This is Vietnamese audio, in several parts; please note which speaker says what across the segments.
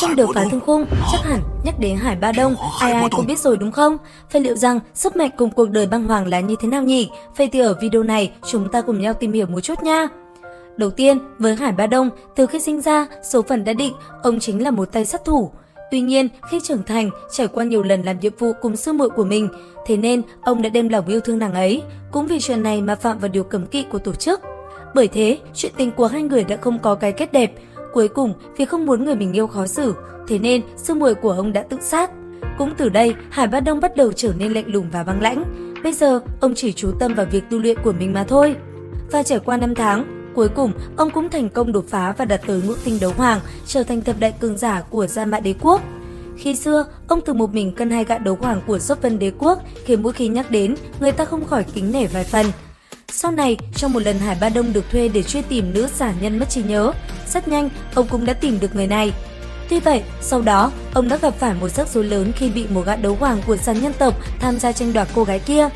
Speaker 1: Trong đấu phá thương khung, chắc hẳn nhắc đến Hải Ba Đông, ai ai cũng biết rồi đúng không? Vậy liệu rằng sức mạnh cùng cuộc đời băng hoàng là như thế nào nhỉ? Vậy thì ở video này chúng ta cùng nhau tìm hiểu một chút nha. Đầu tiên, với Hải Ba Đông, từ khi sinh ra, số phận đã định, ông chính là một tay sát thủ. Tuy nhiên, khi trưởng thành, trải qua nhiều lần làm nhiệm vụ cùng sư muội của mình, thế nên ông đã đem lòng yêu thương nàng ấy. Cũng vì chuyện này mà phạm vào điều cấm kỵ của tổ chức. Bởi thế, chuyện tình của hai người đã không có cái kết đẹp. Cuối cùng, vì không muốn người mình yêu khó xử, thế nên sư muội của ông đã tự sát. Cũng từ đây, Hải Ba Đông bắt đầu trở nên lạnh lùng và băng lãnh. Bây giờ, ông chỉ chú tâm vào việc tu luyện của mình mà thôi. Và trải qua 5 tháng, cuối cùng ông cũng thành công đột phá và đạt tới ngũ tinh đấu hoàng, trở thành thập đại cường giả của Gia Mã Đế quốc. Khi xưa, ông từng một mình cân 2 gã đấu hoàng của Xốc Vân Đế quốc, khiến mỗi khi nhắc đến, người ta không khỏi kính nể vài phần. Sau này, trong một lần Hải Ba Đông được thuê để truy tìm nữ giả nhân mất trí nhớ, rất nhanh ông cũng đã tìm được người này. Tuy vậy, sau đó, ông đã gặp phải một rắc rối lớn khi bị một gã đấu hoàng của giàn nhân tộc tham gia tranh đoạt cô gái kia.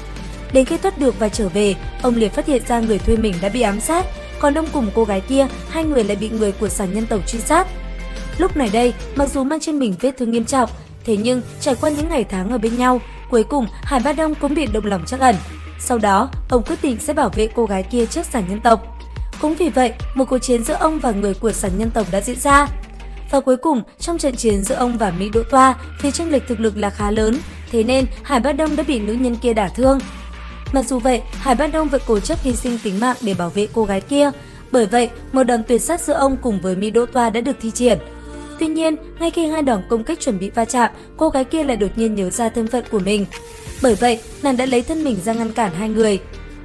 Speaker 1: Đến khi thoát được và trở về, ông liền phát hiện ra người thuê mình đã bị ám sát, còn ông cùng cô gái kia, hai người lại bị người của giàn nhân tộc truy sát. Lúc này đây, mặc dù mang trên mình vết thương nghiêm trọng, thế nhưng trải qua những ngày tháng ở bên nhau, cuối cùng Hải Ba Đông cũng bị động lòng trắc ẩn. Sau đó, ông quyết định sẽ bảo vệ cô gái kia trước giàn nhân tộc. Cũng vì vậy, một cuộc chiến giữa ông và người của giàn nhân tộc đã diễn ra. Và cuối cùng, trong trận chiến giữa ông và Mỹ Đỗ Toa, vì chênh lệch thực lực là khá lớn, thế nên Hải Ba Đông đã bị nữ nhân kia đả thương. Mặc dù vậy, Hải Ba Đông vẫn cố chấp hy sinh tính mạng để bảo vệ cô gái kia. Bởi vậy, một đòn tuyệt sát giữa ông cùng với Mỹ Đỗ Toa đã được thi triển. Tuy nhiên, ngay khi hai đòn công kích chuẩn bị va chạm, cô gái kia lại đột nhiên nhớ ra thân phận của mình. Bởi vậy, nàng đã lấy thân mình ra ngăn cản hai người.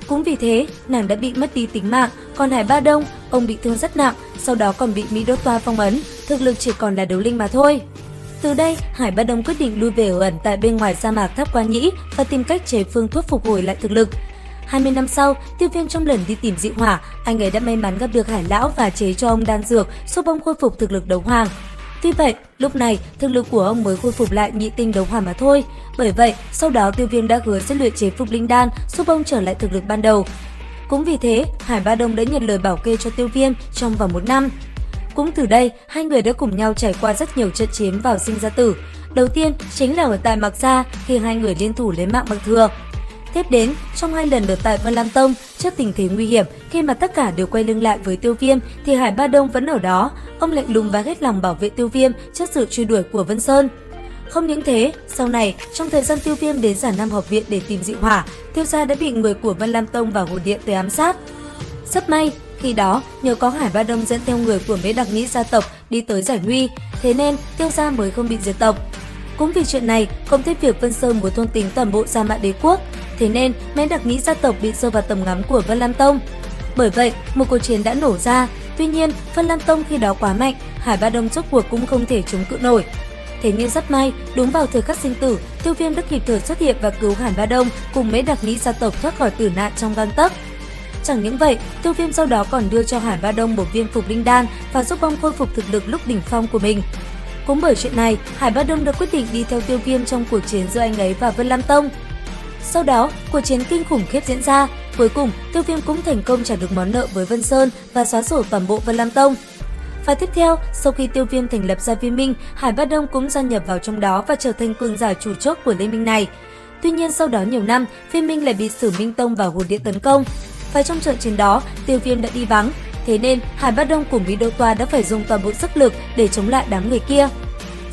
Speaker 1: Cũng vì thế, nàng đã bị mất đi tính mạng, còn Hải Ba Đông, ông bị thương rất nặng, sau đó còn bị Mỹ Đỗ Toa phong ấn, thực lực chỉ còn là đấu linh mà thôi. Từ đây, Hải Ba Đông quyết định lui về ở ẩn tại bên ngoài sa mạc Tháp Quan Nhĩ và tìm cách chế phương thuốc phục hồi lại thực lực. 20 năm sau, Tiêu Viêm trong lần đi tìm dị hỏa, anh ấy đã may mắn gặp được Hải Lão và chế cho ông đan dược giúp ông khôi phục thực lực đấu hoàng. Tuy vậy, lúc này thực lực của ông mới khôi phục lại nhị tinh đấu hoàng mà thôi. Bởi vậy, sau đó Tiêu Viêm đã hứa sẽ luyện chế phục linh đan giúp ông trở lại thực lực ban đầu. Cũng vì thế, Hải Ba Đông đã nhận lời bảo kê cho Tiêu Viêm trong vòng 1 năm. Cũng từ đây, hai người đã cùng nhau trải qua rất nhiều trận chiến vào sinh ra tử. Đầu tiên chính là ở tại Mạc Gia khi hai người liên thủ lấy mạng Mạc Thừa. Tiếp đến, trong 2 lần ở tại Vân Lam Tông, trước tình thế nguy hiểm, khi mà tất cả đều quay lưng lại với Tiêu Viêm thì Hải Ba Đông vẫn ở đó, ông lạnh lùng và hết lòng bảo vệ Tiêu Viêm trước sự truy đuổi của Vân Sơn. Không những thế, sau này, trong thời gian Tiêu Viêm đến Giản Nam học viện để tìm dị hỏa, Tiêu gia đã bị người của Vân Lam Tông và Hồn Điện tới ám sát. Rất may, khi đó, nhờ có Hải Ba Đông dẫn theo người của Mễ Đặc Nhĩ gia tộc đi tới giải nguy, thế nên Tiêu gia mới không bị diệt tộc. Cũng vì chuyện này, cộng thêm việc Vân Sơn muốn thôn tính toàn bộ Gia Mã Đế quốc, thế nên Mễ Đặc Nhĩ gia tộc bị rơi vào tầm ngắm của Vân Lam Tông. Bởi vậy, một cuộc chiến đã nổ ra. Tuy nhiên, Vân Lam Tông khi đó quá mạnh, Hải Ba Đông rốt cuộc cũng không thể chống cự nổi. Thế nhưng rất may, đúng vào thời khắc sinh tử, Tiêu Viêm đã kịp thời xuất hiện và cứu Hải Ba Đông cùng Mễ Đặc Nhĩ gia tộc thoát khỏi tử nạn trong gang tấc. Chẳng những vậy, Tiêu Viêm sau đó còn đưa cho Hải Ba Đông một viên phục linh đan và giúp ông khôi phục thực lực lúc đỉnh phong của mình. Cũng bởi chuyện này, Hải Ba Đông đã quyết định đi theo Tiêu Viêm trong cuộc chiến giữa anh ấy và Vân Lam Tông. Sau đó, cuộc chiến kinh khủng khiếp diễn ra. Cuối cùng, Tiêu Viêm cũng thành công trả được món nợ với Vân Sơn và xóa sổ toàn bộ Vân Lam Tông. Và tiếp theo, sau khi Tiêu Viêm thành lập ra Viên Minh, Hải Ba Đông cũng gia nhập vào trong đó và trở thành cường giả chủ chốt của liên minh này. Tuy nhiên sau đó nhiều năm, Viên Minh lại bị Sử Minh Tông và Hồn Điện tấn công. Và trong trận chiến đó, Tiêu Viêm đã đi vắng, thế nên Hải Ba Đông cùng Mỹ Đỗ Toa đã phải dùng toàn bộ sức lực để chống lại đám người kia.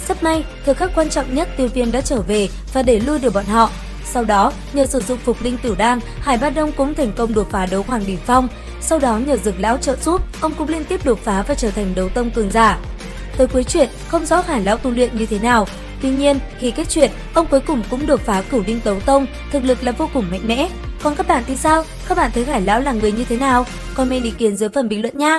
Speaker 1: Rất may, thời khắc quan trọng nhất Tiêu Viêm đã trở về và đẩy lui được bọn họ. Sau đó, nhờ sử dụng phục linh tử đan, Hải Ba Đông cũng thành công đột phá đấu hoàng đỉnh phong. Sau đó nhờ Dược Lão trợ giúp, ông cũng liên tiếp đột phá và trở thành đấu tông cường giả. Tới cuối chuyện, không rõ Hải Lão tu luyện như thế nào. Tuy nhiên, khi kết chuyện, ông cuối cùng cũng đột phá cửu linh đấu tông, thực lực là vô cùng mạnh mẽ. Còn các bạn thì sao? Các bạn thấy Hải Lão là người như thế nào? Comment ý kiến dưới phần bình luận nha!